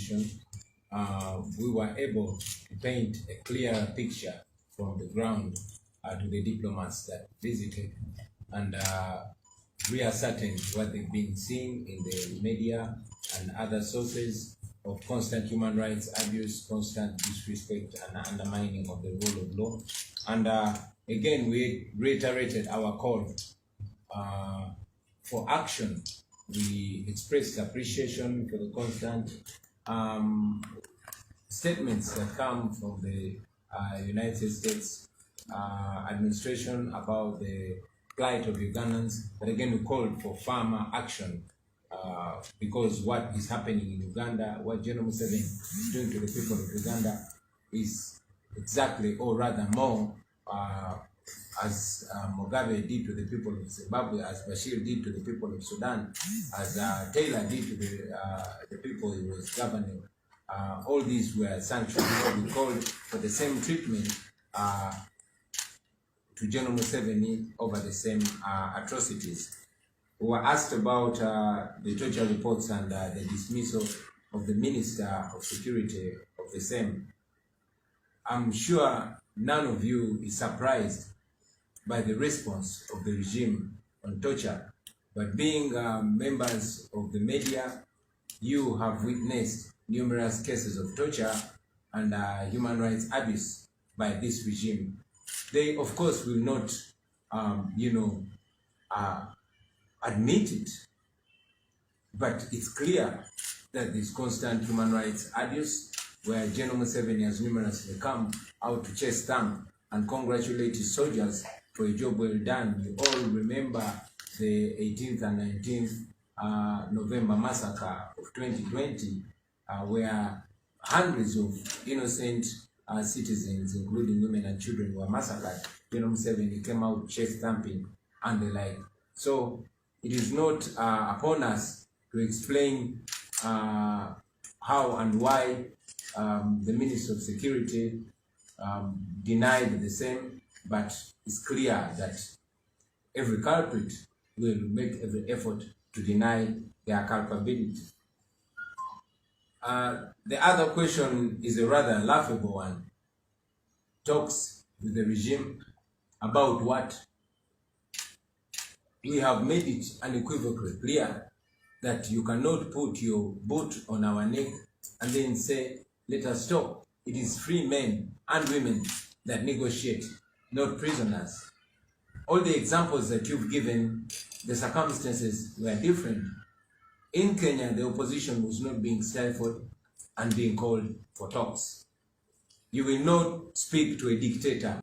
opposition, we were able to paint a clearer picture from the ground to the diplomats that visited, and reascertain what they've been seeing in the media and other sources of constant human rights abuse, constant disrespect and undermining of the rule of law. And again, we reiterated our call for action. We expressed appreciation for the constant statements that come from the United States administration about the plight of Ugandans. But again, we called for firmer action because what is happening in Uganda, what General Museveni is doing to the people of Uganda is exactly, or rather more, as Mugabe did to the people of Zimbabwe, as Bashir did to the people of Sudan, as Taylor did to the people he was governing. All these were sanctioned. So we called for the same treatment to General Museveni over the same atrocities. We were asked about the torture reports and the dismissal of the Minister of Security of the same. I'm sure none of you is surprised by the response of the regime on torture, but being members of the media, you have witnessed numerous cases of torture and human rights abuse by this regime. They, of course, will not, admit it, but it's clear that this constant human rights abuse, where General Museveni has numerously come out to chase them and congratulate his soldiers for a job well done. You all remember the 18th and 19th November massacre of 2020, where hundreds of innocent citizens, including women and children, were massacred. General Museveni came out chest thumping and the like. So it is not upon us to explain how and why the Minister of Security denied the same, but it's clear that every culprit will make every effort to deny their culpability. The other question is a rather laughable one. Talks with the regime about what? We have made it unequivocally clear that you cannot put your boot on our neck and then say, let us talk. It is free men and women that negotiate, not prisoners. All the examples that you've given, the circumstances were different. In Kenya, the opposition was not being stifled and being called for talks. You will not speak to a dictator